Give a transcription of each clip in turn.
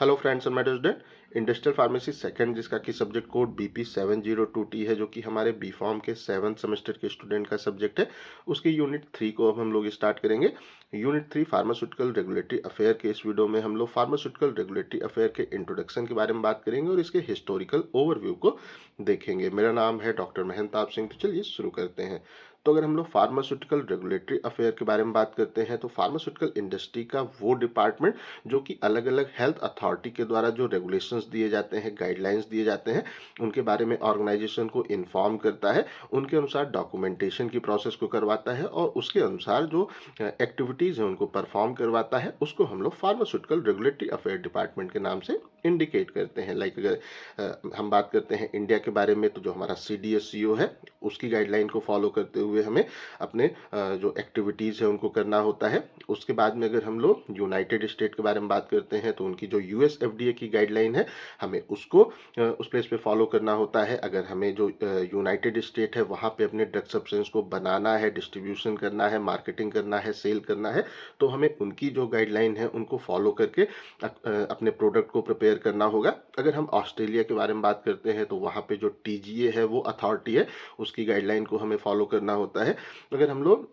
Hello friends and my student, industrial pharmacy second जिसका कि subject code BP702T है, जो कि हमारे बी फॉर्म के 7th सेमेस्टर के स्टूडेंट का सब्जेक्ट है। उसकी यूनिट 3 को अब हम लोग स्टार्ट करेंगे। यूनिट 3 फार्मास्यूटिकल रेगुलेटरी अफेयर के इस वीडियो में हम लोग फार्मास्यूटिकल रेगुलेटरी अफेयर के इंट्रोडक्शन के बारे में बात करेंगे और इसके हिस्टोरिकल ओवरव्यू को देखेंगे। मेरा नाम है डॉक्टर महंताब सिंह। तो चलिए शुरू करते हैं। तो अगर हम लोग फार्मास्यूटिकल रेगुलेटरी अफेयर के बारे में बात करते हैं तो फार्मास्यूटिकल इंडस्ट्री का वो डिपार्टमेंट जो कि अलग अलग हेल्थ अथॉरिटी के द्वारा जो रेगुलेशंस दिए जाते हैं, गाइडलाइंस दिए जाते हैं, उनके बारे में ऑर्गेनाइजेशन को इन्फॉर्म करता है, उनके अनुसार डॉक्यूमेंटेशन की प्रोसेस को करवाता है और उसके अनुसार जो एक्टिविटीज़ हैं उनको परफॉर्म करवाता है, उसको हम लोग फार्मास्यूटिकल रेगुलेटरी अफेयर डिपार्टमेंट के नाम से इंडिकेट करते हैं। लाइक अगर हम बात करते हैं इंडिया के बारे में, तो जो हमारा CDSCO है उसकी गाइडलाइन को फॉलो करते हुए हमें अपने जो एक्टिविटीज़ है उनको करना होता है। उसके बाद में अगर हम लोग यूनाइटेड स्टेट के बारे में बात करते हैं तो उनकी जो US FDA की गाइडलाइन है हमें उसको उस प्लेस पे फॉलो करना होता है। अगर हमें जो यूनाइटेड स्टेट है वहाँ पे अपने ड्रग सब्सटेंस को बनाना है, डिस्ट्रीब्यूशन करना है, मार्केटिंग करना है, सेल करना है, तो हमें उनकी जो गाइडलाइन है उनको फॉलो करके अपने प्रोडक्ट को प्रिपेयर करना होगा। अगर हम ऑस्ट्रेलिया के बारे में बात करते हैं तो वहाँ पे जो TGA है वो अथॉरिटी है, उसकी गाइडलाइन को हमें फॉलो करना होता है। अगर हम लोग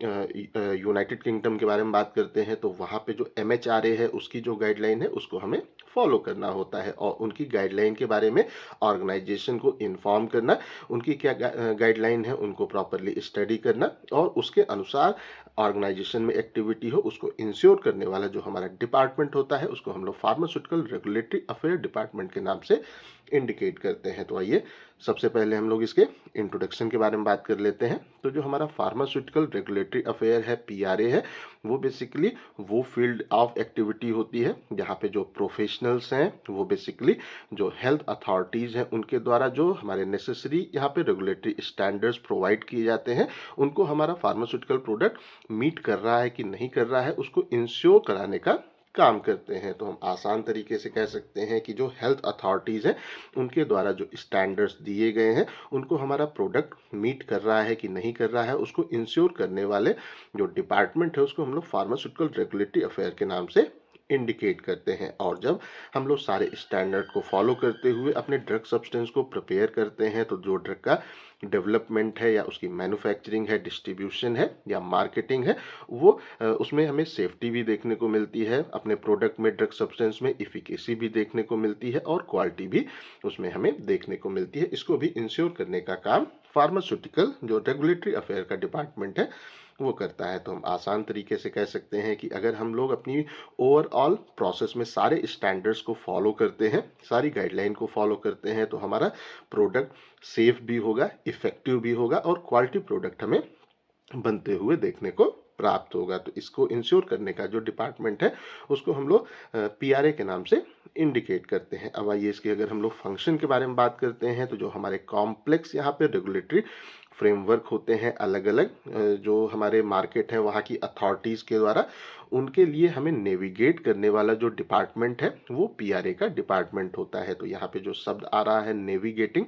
यूनाइटेड किंगडम के बारे में बात करते हैं तो वहाँ पे जो MHRA है उसकी जो गाइडलाइन है उसको हमें फॉलो करना होता है और उनकी गाइडलाइन के बारे में ऑर्गेनाइजेशन को इन्फॉर्म करना, उनकी क्या गाइडलाइन है उनको प्रॉपरली स्टडी करना और उसके अनुसार ऑर्गेनाइजेशन में एक्टिविटी हो उसको इंश्योर करने वाला जो हमारा डिपार्टमेंट होता है उसको हम लोग फार्मास्यूटिकल रेगुलेटरी अफेयर डिपार्टमेंट के नाम से इंडिकेट करते हैं। तो आइए सबसे पहले हम लोग इसके इंट्रोडक्शन के बारे में बात कर लेते हैं। तो जो हमारा फार्मास्यूटिकल रेगुलेटरी अफेयर है, PRA है, वो बेसिकली वो फील्ड ऑफ एक्टिविटी होती है जहाँ पे जो प्रोफेशनल्स हैं वो बेसिकली जो हेल्थ अथॉरिटीज़ हैं उनके द्वारा जो हमारे नेसेसरी यहाँ पे रेगुलेटरी स्टैंडर्ड्स प्रोवाइड किए जाते हैं, उनको हमारा फार्मास्यूटिकल प्रोडक्ट मीट कर रहा है कि नहीं कर रहा है उसको इंश्योर कराने का काम करते हैं। तो हम आसान तरीके से कह सकते हैं कि जो हेल्थ अथॉरिटीज़ हैं उनके द्वारा जो स्टैंडर्ड्स दिए गए हैं उनको हमारा प्रोडक्ट मीट कर रहा है कि नहीं कर रहा है उसको इंश्योर करने वाले जो डिपार्टमेंट है उसको हम लोग फार्मास्यूटिकल रेगुलेटरी अफेयर के नाम से इंडिकेट करते हैं। और जब हम लोग सारे स्टैंडर्ड को फॉलो करते हुए अपने ड्रग सब्सटेंस को प्रिपेयर करते हैं तो जो ड्रग का डेवलपमेंट है या उसकी मैन्युफैक्चरिंग है, डिस्ट्रीब्यूशन है या मार्केटिंग है, वो उसमें हमें सेफ्टी भी देखने को मिलती है, अपने प्रोडक्ट में ड्रग सब्सटेंस में इफिकेसी भी देखने को मिलती है और क्वालिटी भी उसमें हमें देखने को मिलती है। इसको भी इंश्योर करने का काम फार्मास्यूटिकल जो रेगुलेटरी अफेयर का डिपार्टमेंट है वो करता है। तो हम आसान तरीके से कह सकते हैं कि अगर हम लोग अपनी ओवरऑल प्रोसेस में सारे स्टैंडर्ड्स को फॉलो करते हैं, सारी गाइडलाइन को फॉलो करते हैं, तो हमारा प्रोडक्ट सेफ भी होगा, इफेक्टिव भी होगा और क्वालिटी प्रोडक्ट हमें बनते हुए देखने को प्राप्त होगा। तो इसको इंश्योर करने का जो डिपार्टमेंट है उसको हम लोग PRA के नाम से इंडिकेट करते हैं। अब आइए इसके अगर हम लोग फंक्शन के बारे में बात करते हैं तो जो हमारे कॉम्प्लेक्स यहाँ पे रेगुलेटरी फ्रेमवर्क होते हैं अलग अलग जो हमारे मार्केट है वहाँ की अथॉरिटीज़ के द्वारा, उनके लिए हमें नेविगेट करने वाला जो डिपार्टमेंट है वो PRA का डिपार्टमेंट होता है। तो यहाँ पे जो शब्द आ रहा है नेविगेटिंग,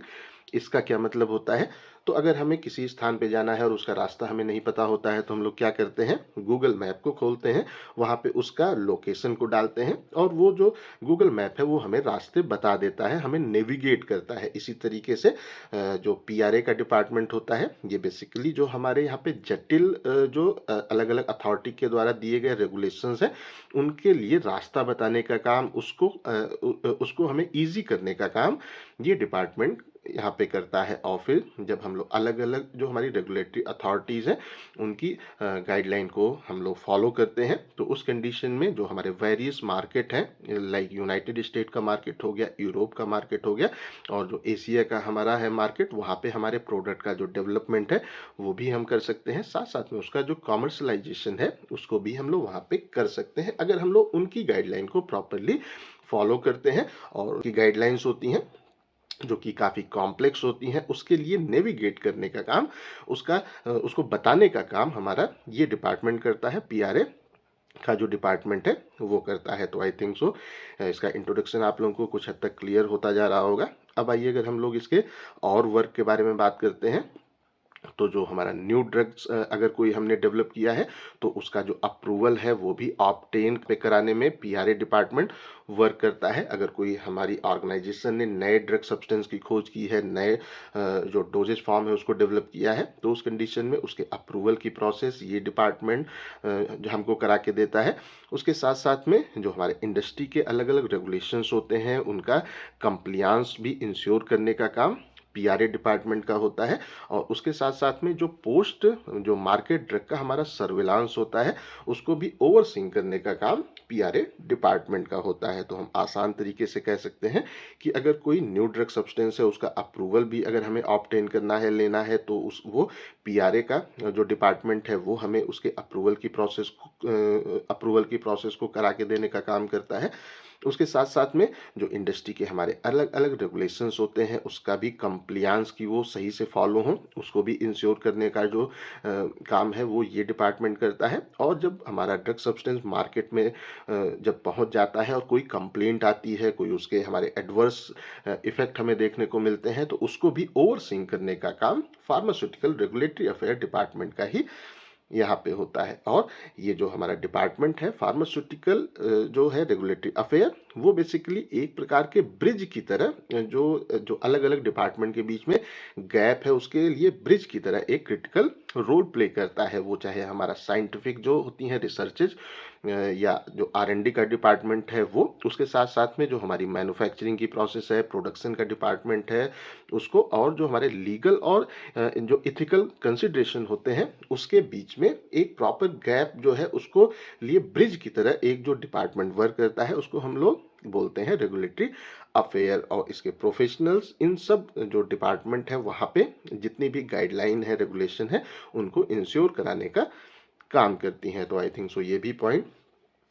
इसका क्या मतलब होता है? तो अगर हमें किसी स्थान पे जाना है और उसका रास्ता हमें नहीं पता होता है तो हम लोग क्या करते हैं, गूगल मैप को खोलते हैं, वहाँ पे उसका लोकेशन को डालते हैं और वो जो गूगल मैप है वो हमें रास्ते बता देता है, हमें नेविगेट करता है। इसी तरीके से जो PRA का डिपार्टमेंट होता है ये बेसिकली जो हमारे यहाँ पे जटिल जो अलग अलग अथॉरिटी के द्वारा दिए गए रेगुलेशंस हैं उनके लिए रास्ता बताने का काम, उसको हमें ईजी करने का काम ये डिपार्टमेंट यहाँ पे करता है। और फिर जब हम लोग अलग अलग जो हमारी रेगुलेटरी अथॉरिटीज़ हैं उनकी गाइडलाइन को हम लोग फॉलो करते हैं तो उस कंडीशन में जो हमारे वेरियस मार्केट हैं, लाइक यूनाइटेड स्टेट का मार्केट हो गया, यूरोप का मार्केट हो गया और जो एशिया का हमारा है मार्केट, वहाँ पे हमारे प्रोडक्ट का जो डेवलपमेंट है वो भी हम कर सकते हैं। साथ साथ में उसका जो कॉमर्शलाइजेशन है उसको भी हम लोग वहाँ पे कर सकते हैं अगर हम लोग उनकी गाइडलाइन को प्रॉपरली फॉलो करते हैं। और उनकी गाइडलाइंस होती हैं जो कि काफ़ी कॉम्प्लेक्स होती हैं, उसके लिए नेविगेट करने का काम, उसको बताने का काम हमारा ये डिपार्टमेंट करता है, PRA का जो डिपार्टमेंट है वो करता है। तो आई थिंक सो इसका इंट्रोडक्शन आप लोगों को कुछ हद तक क्लियर होता जा रहा होगा। अब आइए अगर हम लोग इसके और वर्क के बारे में बात करते हैं तो जो हमारा न्यू ड्रग्स अगर कोई हमने डेवलप किया है तो उसका जो अप्रूवल है वो भी ऑब्टेन पे कराने में पीआरए डिपार्टमेंट वर्क करता है। अगर कोई हमारी ऑर्गेनाइजेशन ने नए ड्रग सब्सटेंस की खोज की है, नए जो डोजेज फॉर्म है उसको डेवलप किया है, तो उस कंडीशन में उसके अप्रूवल की प्रोसेस ये डिपार्टमेंट जो हमको करा के देता है। उसके साथ साथ में जो हमारे इंडस्ट्री के अलग अलग रेगुलेशंस होते हैं उनका कंप्लियांस भी इंश्योर करने का काम पीआरए डिपार्टमेंट का होता है। और उसके साथ साथ में जो पोस्ट जो मार्केट ड्रग का हमारा सर्विलांस होता है उसको भी ओवरसीइंग करने का काम पीआरए डिपार्टमेंट का होता है। तो हम आसान तरीके से कह सकते हैं कि अगर कोई न्यू ड्रग सब्सटेंस है उसका अप्रूवल भी अगर हमें ऑब्टेन करना है, लेना है, तो उस वो पीआरए का जो डिपार्टमेंट है वो हमें उसके अप्रूवल की प्रोसेस को करा के देने का काम करता है। उसके साथ साथ में जो इंडस्ट्री के हमारे अलग अलग रेगुलेशंस होते हैं उसका भी कंप्लियांस की वो सही से फॉलो हो उसको भी इंश्योर करने का जो काम है वो ये डिपार्टमेंट करता है। और जब हमारा ड्रग सब्सटेंस मार्केट में जब पहुंच जाता है और कोई कंप्लेंट आती है, कोई उसके हमारे एडवर्स इफेक्ट हमें देखने को मिलते हैं, तो उसको भी ओवरसीइंग करने का काम फार्मास्यूटिकल रेगुलेटरी अफेयर डिपार्टमेंट का ही यहाँ पे होता है। और ये जो हमारा डिपार्टमेंट है फार्मास्यूटिकल जो है रेगुलेटरी अफेयर, वो बेसिकली एक प्रकार के ब्रिज की तरह जो जो अलग अलग डिपार्टमेंट के बीच में गैप है उसके लिए ब्रिज की तरह एक क्रिटिकल रोल प्ले करता है। वो चाहे हमारा साइंटिफिक जो होती हैं रिसर्चेज या जो आर&डी का डिपार्टमेंट है वो, उसके साथ साथ में जो हमारी मैन्युफैक्चरिंग की प्रोसेस है, प्रोडक्शन का डिपार्टमेंट है उसको, और जो हमारे लीगल और जो इथिकल कंसिडरेशन होते हैं उसके बीच में एक प्रॉपर गैप जो है उसको लिए ब्रिज की तरह एक जो डिपार्टमेंट वर्क करता है उसको हम लोग बोलते हैं रेगुलेटरी अफेयर। और इसके प्रोफेशनल्स इन सब जो डिपार्टमेंट है वहाँ पे जितनी भी गाइडलाइन है, रेगुलेशन है, उनको इंश्योर कराने का काम करती हैं। तो आई थिंक सो ये भी पॉइंट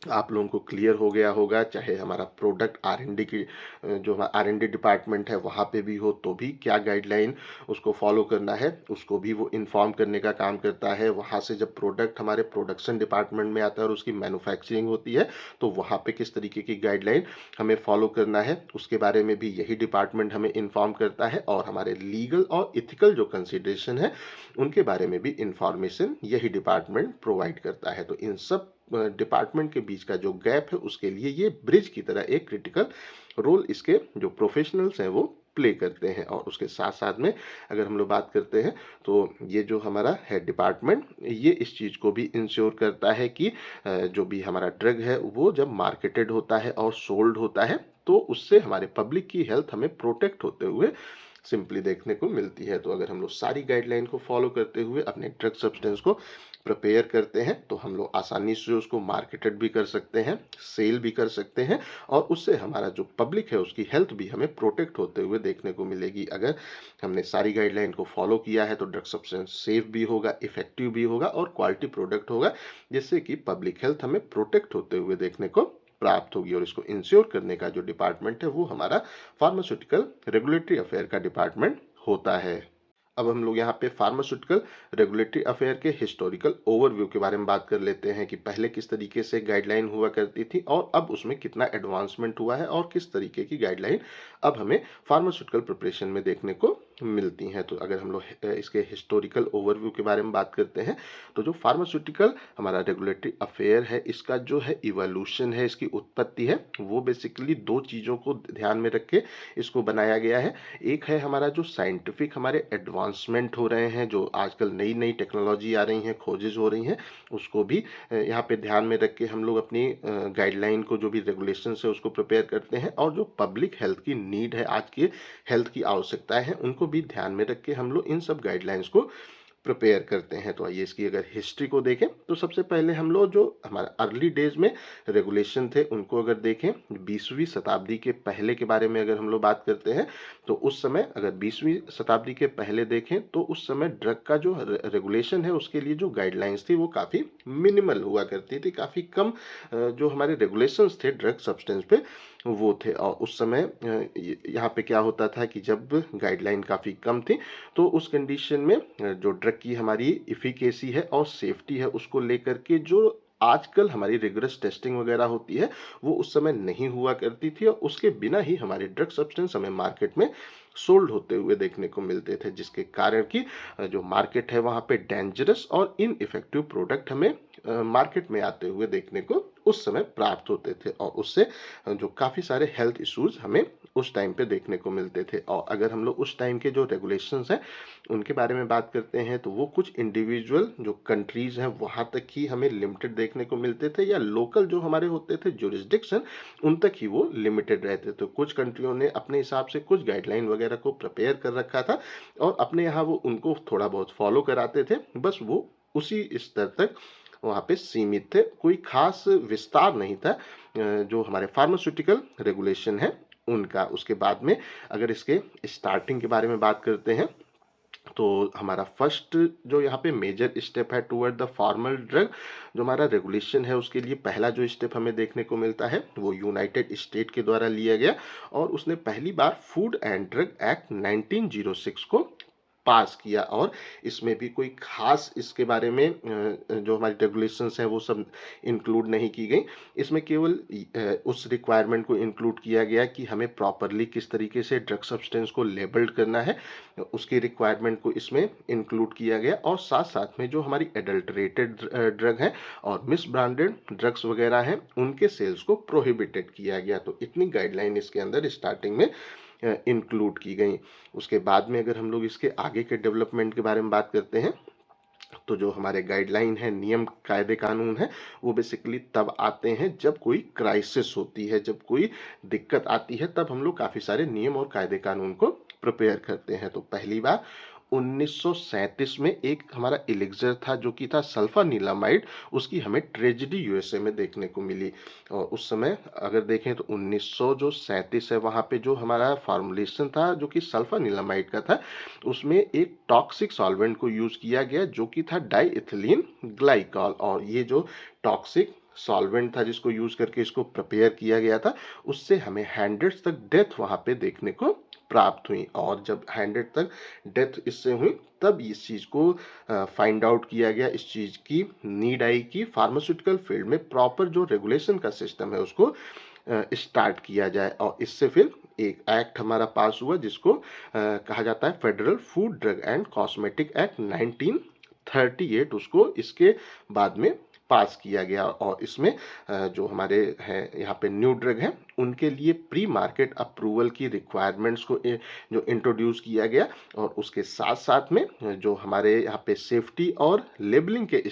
आप लोगों को क्लियर हो गया होगा। चाहे हमारा प्रोडक्ट आर&डी की जो आर&डी डिपार्टमेंट है वहाँ पे भी हो तो भी क्या गाइडलाइन उसको फॉलो करना है उसको भी वो इन्फॉर्म करने का काम करता है। वहाँ से जब प्रोडक्ट हमारे प्रोडक्शन डिपार्टमेंट में आता है और उसकी मैन्युफैक्चरिंग होती है तो वहाँ पे किस तरीके की गाइडलाइन हमें फॉलो करना है उसके बारे में भी यही डिपार्टमेंट हमें इन्फॉर्म करता है। और हमारे लीगल और इथिकल जो कंसिडरेशन है उनके बारे में भी इंफॉर्मेशन यही डिपार्टमेंट प्रोवाइड करता है। तो इन सब डिपार्टमेंट के बीच का जो गैप है उसके लिए ये ब्रिज की तरह एक क्रिटिकल रोल इसके जो प्रोफेशनल्स हैं वो प्ले करते हैं। और उसके साथ साथ में अगर हम लोग बात करते हैं तो ये जो हमारा है डिपार्टमेंट ये इस चीज़ को भी इंश्योर करता है कि जो भी हमारा ड्रग है वो जब मार्केटेड होता है और सोल्ड होता है तो उससे हमारे पब्लिक की हेल्थ हमें प्रोटेक्ट होते हुए सिंपली देखने को मिलती है। तो अगर हम लोग सारी गाइडलाइन को फॉलो करते हुए अपने ड्रग सब्सटेंस को प्रिपेयर करते हैं तो हम लोग आसानी से उसको मार्केटेड भी कर सकते हैं, सेल भी कर सकते हैं, और उससे हमारा जो पब्लिक है उसकी हेल्थ भी हमें प्रोटेक्ट होते हुए देखने को मिलेगी। अगर हमने सारी गाइडलाइन को फॉलो किया है तो ड्रग सब्सटेंस सेफ भी होगा, इफेक्टिव भी होगा और क्वालिटी प्रोडक्ट होगा, जिससे कि पब्लिक हेल्थ हमें प्रोटेक्ट होते हुए देखने को प्राप्त होगी। और इसको इंश्योर करने का जो डिपार्टमेंट है वो हमारा फार्मास्यूटिकल रेगुलेटरी अफेयर का डिपार्टमेंट होता है। अब हम लोग यहाँ पे फार्मास्यूटिकल रेगुलेटरी अफेयर के हिस्टोरिकल ओवरव्यू के बारे में बात कर लेते हैं कि पहले किस तरीके से गाइडलाइन हुआ करती थी और अब उसमें कितना एडवांसमेंट हुआ है और किस तरीके की गाइडलाइन अब हमें फार्मास्यूटिकल प्रिपरेशन में देखने को मिलती हैं। तो अगर हम लोग इसके हिस्टोरिकल ओवरव्यू के बारे में बात करते हैं तो जो फार्मास्यूटिकल हमारा रेगुलेटरी अफेयर है इसका जो है इवोल्यूशन है, इसकी उत्पत्ति है, वो बेसिकली दो चीज़ों को ध्यान में रख के इसको बनाया गया है। एक है हमारा जो साइंटिफिक हमारे एडवांसमेंट हो रहे हैं, जो आजकल नई नई टेक्नोलॉजी आ रही हैं, खोजेज हो रही हैं, उसको भी यहाँ पे ध्यान में रख के हम लोग अपनी गाइडलाइन को जो भी रेगुलेशन है उसको प्रिपेयर करते हैं। और जो पब्लिक हेल्थ की नीड है, आज के हेल्थ की आवश्यकताएं हैं, उनको भी ध्यान में रख के हम लोग इन सब गाइडलाइंस को प्रिपेयर करते हैं। तो आइए इसकी अगर हिस्ट्री को देखें तो सबसे पहले हम लोग जो हमारा अर्ली डेज में रेगुलेशन थे उनको अगर देखें, 20वीं शताब्दी के पहले के बारे में अगर हम लोग बात करते हैं तो उस समय अगर 20वीं शताब्दी के पहले देखें तो उस समय ड्रग का जो रेगुलेशन है उसके लिए जो गाइडलाइंस थी वो काफ़ी मिनिमल हुआ करती थी, काफ़ी कम जो हमारे रेगुलेशंस थे ड्रग सब्सटेंस पे वो थे। और उस समय यहाँ पे क्या होता था कि जब गाइडलाइन काफ़ी कम थी तो उस कंडीशन में जो ड्रग की हमारी इफिकेसी है और सेफ्टी है उसको लेकर के जो आजकल हमारी रिगरस टेस्टिंग वगैरह होती है, वो उस समय नहीं हुआ करती थी और उसके बिना ही हमारे ड्रग सब्सटेंस हमें मार्केट में सोल्ड होते हुए देखने को मिलते थे, जिसके कारण कि जो मार्केट है वहाँ पे डेंजरस और इनइफेक्टिव प्रोडक्ट हमें मार्केट में आते हुए देखने को उस समय प्राप्त होते थे और उससे जो काफ़ी सारे हेल्थ इश्यूज हमें उस टाइम पे देखने को मिलते थे। और अगर हम लोग उस टाइम के जो रेगुलेशंस हैं उनके बारे में बात करते हैं तो वो कुछ इंडिविजुअल जो कंट्रीज हैं वहाँ तक ही हमें लिमिटेड देखने को मिलते थे, या लोकल जो हमारे होते थे जुरिस्डिक्शन उन तक ही वो लिमिटेड रहते थे। कुछ कंट्रियों ने अपने हिसाब से कुछ गाइडलाइन वगैरह को प्रिपेयर कर रखा था और अपने यहाँ वो उनको थोड़ा बहुत फॉलो कराते थे, बस वो उसी स्तर तक वहाँ पे सीमित थे, कोई खास विस्तार नहीं था जो हमारे फार्मास्यूटिकल रेगुलेशन है उनका। उसके बाद में अगर इसके स्टार्टिंग के बारे में बात करते हैं तो हमारा फर्स्ट जो यहाँ पे मेजर स्टेप है टुवर्ड द फॉर्मल ड्रग, जो हमारा रेगुलेशन है उसके लिए पहला जो स्टेप हमें देखने को मिलता है वो यूनाइटेड स्टेट के द्वारा लिया गया और उसने पहली बार फूड एंड ड्रग एक्ट 1906 को पास किया। और इसमें भी कोई खास इसके बारे में जो हमारी रेगुलेशंस हैं वो सब इंक्लूड नहीं की गई। इसमें केवल उस रिक्वायरमेंट को इंक्लूड किया गया कि हमें प्रॉपरली किस तरीके से ड्रग सब्सटेंस को लेबल्ड करना है, उसकी रिक्वायरमेंट को इसमें इंक्लूड किया गया। और साथ साथ में जो हमारी एडल्टरेटेड ड्रग है और मिस ब्रांडेड ड्रग्स वगैरह हैं उनके सेल्स को प्रोहिबिटेड किया गया। तो इतनी गाइडलाइन इसके अंदर स्टार्टिंग में इंक्लूड की गई। उसके बाद में अगर हम लोग इसके आगे के डेवलपमेंट के बारे में बात करते हैं तो जो हमारे गाइडलाइन है, नियम कायदे कानून है, वो बेसिकली तब आते हैं जब कोई क्राइसिस होती है, जब कोई दिक्कत आती है तब हम लोग काफ़ी सारे नियम और कायदे कानून को प्रिपेयर करते हैं। तो पहली बार 1937 में एक हमारा एलिक्सर था जो कि था सल्फानिलामाइड, उसकी हमें ट्रेजेडी यूएसए में देखने को मिली। और उस समय अगर देखें तो 1937 है वहाँ पे जो हमारा फॉर्मुलेशन था जो कि सल्फानिलामाइड का था, उसमें एक टॉक्सिक सॉल्वेंट को यूज़ किया गया जो कि था डाईइथिलीन ग्लाइकॉल। और ये जो टॉक्सिक सॉल्वेंट था जिसको यूज़ करके इसको प्रिपेयर किया गया था, उससे हमें 100 तक डेथ वहाँ पे देखने को प्राप्त हुई। और जब 100 तक डेथ इससे हुई तब इस चीज़ को फाइंड आउट किया गया, इस चीज़ की नीड आई कि फार्मास्यूटिकल फील्ड में प्रॉपर जो रेगुलेशन का सिस्टम है उसको स्टार्ट किया जाए। और इससे फिर एक एक्ट हमारा पास हुआ जिसको कहा जाता है federal food drug and cosmetic act 1938, उसको इसके बाद में पास किया गया। और इसमें जो हमारे हैं यहाँ पे न्यू ड्रग हैं उनके लिए प्री मार्केट अप्रूवल की रिक्वायरमेंट्स को जो इंट्रोड्यूस किया गया और उसके साथ साथ में जो हमारे यहाँ पे सेफ्टी और लेबलिंग के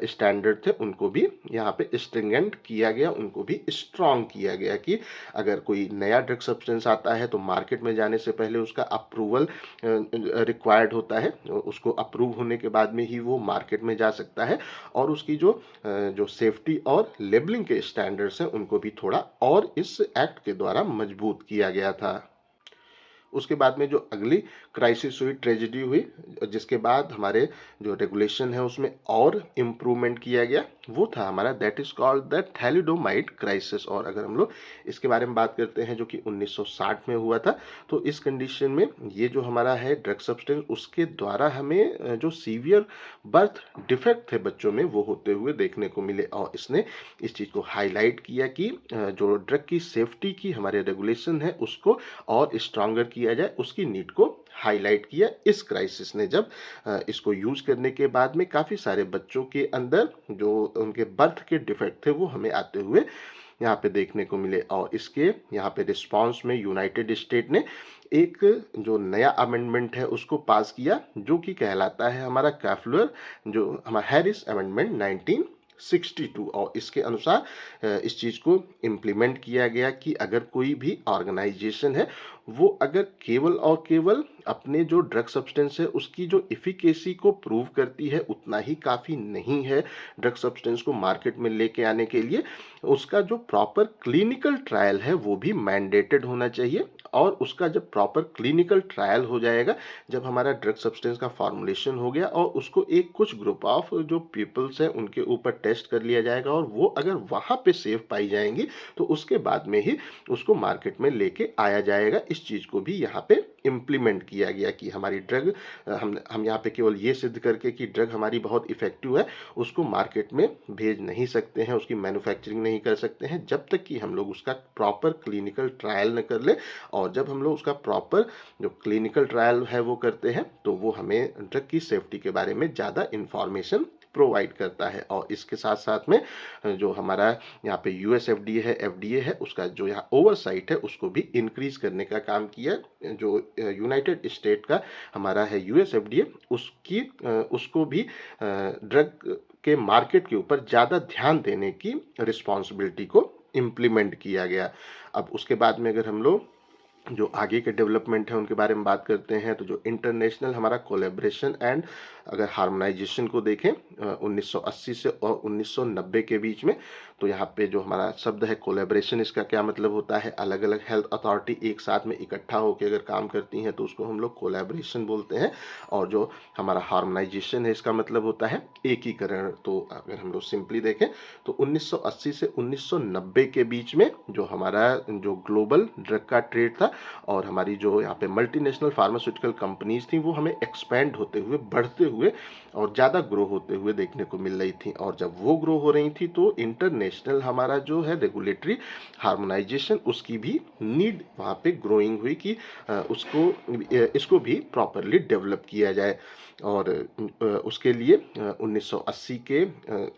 स्टैंडर्ड थे उनको भी यहाँ पे स्ट्रिंजेंट किया गया, उनको भी स्ट्रॉन्ग किया गया कि अगर कोई नया ड्रग सब्सटेंस आता है तो मार्केट में जाने से पहले उसका अप्रूवल रिक्वायर्ड होता है, उसको अप्रूव होने के बाद में ही वो मार्केट में जा सकता है। और उसकी जो सेफ्टी और लेबलिंग के स्टैंडर्ड्स हैं उनको भी थोड़ा और इस एक्ट के द्वारा मजबूत किया गया था। उसके बाद में जो अगली क्राइसिस हुई, ट्रेजेडी हुई, जिसके बाद हमारे जो रेगुलेशन है उसमें और इम्प्रूवमेंट किया गया, वो था हमारा that is called the thalidomide crisis. और अगर हम लोग इसके बारे में बात करते हैं जो कि 1960 में हुआ था, तो इस कंडीशन में ये जो हमारा है ड्रग सब्सटेंस उसके द्वारा हमें जो सीवियर बर्थ डिफेक्ट थे बच्चों में वो होते हुए देखने को मिले। और इसने इस चीज़ को हाईलाइट किया कि जो ड्रग की सेफ्टी की हमारे रेगुलेशन है उसको और स्ट्रांगर किया जाए, उसकी नीड को हाईलाइट किया। इस क्राइसिस ने जब इसको यूज करने के बाद में काफ़ी सारे बच्चों के अंदर जो उनके बर्थ के डिफेक्ट थे वो हमें आते हुए यहाँ पे देखने को मिले। और इसके यहाँ पे रिस्पांस में यूनाइटेड स्टेट ने एक जो नया अमेंडमेंट है उसको पास किया जो कि कहलाता है हमारा कैफ्लर, जो हमारा हैरिस अमेंडमेंट 1962। और इसके अनुसार इस चीज़ को इम्प्लीमेंट किया गया कि अगर कोई भी ऑर्गेनाइजेशन है वो अगर केवल और केवल अपने जो ड्रग सब्सटेंस है उसकी जो इफिकेसी को प्रूव करती है उतना ही काफ़ी नहीं है ड्रग सब्सटेंस को मार्केट में लेके आने के लिए, उसका जो प्रॉपर क्लिनिकल ट्रायल है वो भी मैंडेटेड होना चाहिए। और उसका जब प्रॉपर क्लिनिकल ट्रायल हो जाएगा, जब हमारा ड्रग सब्सटेंस का फॉर्मुलेशन हो गया और उसको एक कुछ ग्रुप ऑफ जो पीपल्स हैं उनके ऊपर टेस्ट कर लिया जाएगा और वो अगर वहाँ पे सेफ पाई जाएंगी तो उसके बाद में ही उसको मार्केट में लेके आया जाएगा। इस चीज़ को भी यहाँ पे इम्प्लीमेंट किया गया कि हमारी ड्रग हम यहाँ पे केवल ये सिद्ध करके कि ड्रग हमारी बहुत इफ़ेक्टिव है उसको मार्केट में भेज नहीं सकते हैं, उसकी मैन्युफैक्चरिंग नहीं कर सकते हैं जब तक कि हम लोग उसका प्रॉपर क्लिनिकल ट्रायल न कर ले। और जब हम लोग उसका प्रॉपर जो क्लिनिकल ट्रायल है वो करते हैं तो वो हमें ड्रग की सेफ्टी के बारे में ज़्यादा इंफॉर्मेशन प्रोवाइड करता है। और इसके साथ साथ में जो हमारा यहाँ पे यूएस एफडीए है उसका जो यहाँ ओवरसाइट है उसको भी इंक्रीज करने का काम किया। जो यूनाइटेड स्टेट का हमारा है यूएस एफडीए उसको भी ड्रग के मार्केट के ऊपर ज़्यादा ध्यान देने की रिस्पॉन्सिबिलिटी को इम्प्लीमेंट किया गया। अब उसके बाद में अगर हम लोग जो आगे के डेवलपमेंट है उनके बारे में बात करते हैं तो जो इंटरनेशनल हमारा कोलैबोरेशन एंड अगर हार्मोनाइजेशन को देखें 1980 से और 1990 के बीच में, तो यहाँ पे जो हमारा शब्द है कोलैबोरेशन, इसका क्या मतलब होता है, अलग अलग हेल्थ अथॉरिटी एक साथ में इकट्ठा होकर अगर काम करती हैं तो उसको हम लोग कोलैबोरेशन बोलते हैं। और जो हमारा हार्मोनाइजेशन है इसका मतलब होता है एकीकरण। तो अगर हम लोग सिंपली देखें तो 1980 से 1990 के बीच में जो हमारा जो ग्लोबल ड्रग का ट्रेड था और हमारी जो यहाँ पे मल्टीनेशनल फार्मास्यूटिकल कंपनीज थी वो हमें एक्सपेंड होते हुए, बढ़ते हुए और ज़्यादा ग्रो होते हुए देखने को मिल रही थी। और जब वो ग्रो हो रही थी तो इंटरनेशनल हमारा जो है रेगुलेटरी हार्मोनाइजेशन उसकी भी नीड वहाँ पे ग्रोइंग हुई कि इसको भी प्रॉपरली डेवलप किया जाए। और उसके लिए 1980 के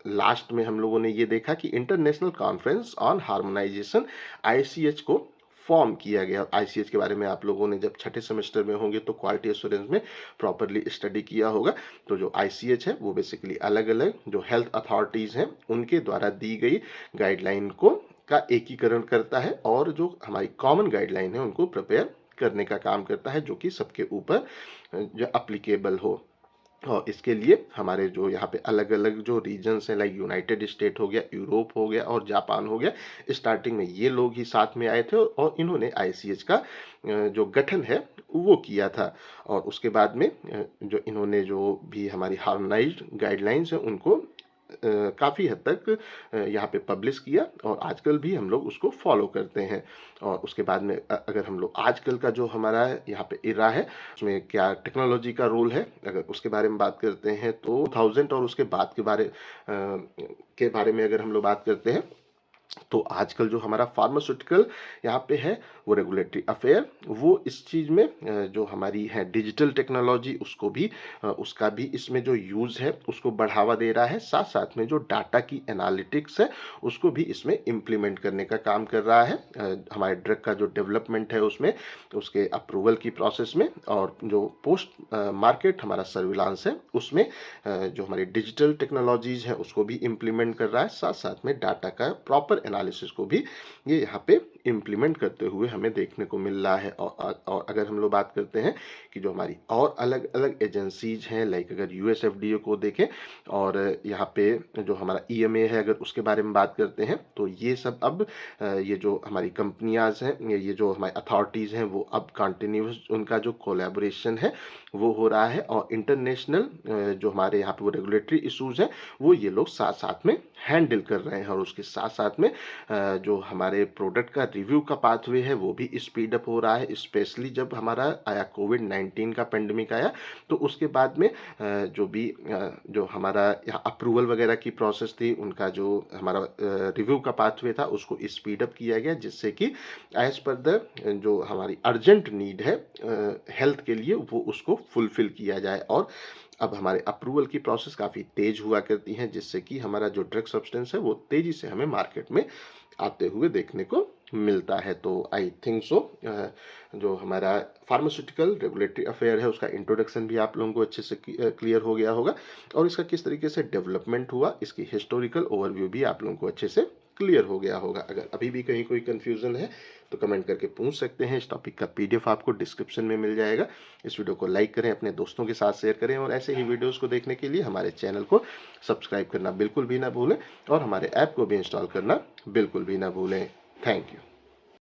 लास्ट में हम लोगों ने ये देखा कि international conference on harmonisation ICH को फॉर्म किया गया। आईसीएच के बारे में आप लोगों ने जब छठे सेमेस्टर में होंगे तो क्वालिटी एश्योरेंस में प्रॉपरली स्टडी किया होगा। तो जो आईसीएच है वो बेसिकली अलग अलग जो हेल्थ अथॉरिटीज़ हैं उनके द्वारा दी गई गाइडलाइन का एकीकरण करता है और जो हमारी कॉमन गाइडलाइन है उनको प्रिपेयर करने का काम करता है जो कि सबके ऊपर जो अप्लीकेबल हो। और इसके लिए हमारे जो यहाँ पे अलग अलग जो रीजन्स हैं लाइक यूनाइटेड स्टेट हो गया, यूरोप हो गया और जापान हो गया, स्टार्टिंग में ये लोग ही साथ में आए थे और इन्होंने आईसीएच का जो गठन है वो किया था। और उसके बाद में जो इन्होंने जो भी हमारी हार्मोनाइज्ड गाइडलाइंस हैं उनको काफ़ी हद तक यहाँ पे पब्लिश किया और आजकल भी हम लोग उसको फॉलो करते हैं। और उसके बाद में अगर हम लोग आजकल का जो हमारा यहाँ पे इरा है उसमें क्या टेक्नोलॉजी का रोल है अगर उसके बारे में बात करते हैं तो 2000 और उसके बाद के बारे में अगर हम लोग बात करते हैं तो आजकल जो हमारा फार्मास्यूटिकल यहाँ पे है वो रेगुलेटरी अफेयर वो इस चीज़ में जो हमारी है डिजिटल टेक्नोलॉजी उसका भी इसमें जो यूज़ है उसको बढ़ावा दे रहा है। साथ साथ में जो डाटा की एनालिटिक्स है उसको भी इसमें इम्प्लीमेंट करने का काम कर रहा है। हमारे ड्रग का जो डेवलपमेंट है उसमें उसके अप्रूवल की प्रोसेस में और जो पोस्ट मार्केट हमारा सर्विलांस है उसमें जो हमारी डिजिटल टेक्नोलॉजीज़ हैं उसको भी इम्प्लीमेंट कर रहा है। साथ साथ में डाटा का प्रॉपर एनालिसिस को भी ये यहाँ पे इम्प्लीमेंट करते हुए हमें देखने को मिल रहा है। और अगर हम लोग बात करते हैं कि जो हमारी और अलग अलग एजेंसीज हैं लाइक अगर यूएस एफडीए को देखें और यहाँ पे जो हमारा ईएमए है अगर उसके बारे में बात करते हैं तो ये सब अब ये जो हमारी कंपनियाज हैं ये जो हमारी अथॉरिटीज़ हैं वो अब कंटिन्यूस उनका जो कोलैबोरेशन है वो हो रहा है। और इंटरनेशनल जो हमारे यहाँ पे वो रेगुलेटरी इश्यूज हैं वो ये लोग साथ साथ में हैंडल कर रहे हैं। और उसके साथ साथ में जो हमारे प्रोडक्ट का रिव्यू का पाथवे है वो भी स्पीड अप हो रहा है। स्पेशली जब हमारा आया कोविड-19 का पेंडेमिक आया तो उसके बाद में जो हमारा यहाँ अप्रूवल वगैरह की प्रोसेस थी उनका जो हमारा रिव्यू का पाथवे था उसको स्पीड अप किया गया जिससे कि एज पर द जो हमारी अर्जेंट नीड है हेल्थ के लिए वो उसको फुलफिल किया जाए। और अब हमारे अप्रूवल की प्रोसेस काफ़ी तेज़ हुआ करती हैं जिससे कि हमारा जो ड्रग सब्सटेंस है वो तेज़ी से हमें मार्केट में आते हुए देखने को मिलता है। तो आई थिंक सो जो हमारा फार्मास्यूटिकल रेगुलेटरी अफेयर है उसका इंट्रोडक्शन भी आप लोगों को अच्छे से क्लियर हो गया होगा और इसका किस तरीके से डेवलपमेंट हुआ इसकी हिस्टोरिकल ओवरव्यू भी आप लोगों को अच्छे से क्लियर हो गया होगा। अगर अभी भी कहीं कोई कन्फ्यूज़न है तो कमेंट करके पूछ सकते हैं। इस टॉपिक का पीडीएफ आपको डिस्क्रिप्शन में मिल जाएगा। इस वीडियो को लाइक करें, अपने दोस्तों के साथ शेयर करें और ऐसे ही वीडियोस को देखने के लिए हमारे चैनल को सब्सक्राइब करना बिल्कुल भी ना भूलें और हमारे ऐप को भी इंस्टॉल करना बिल्कुल भी ना भूलें। Thank you.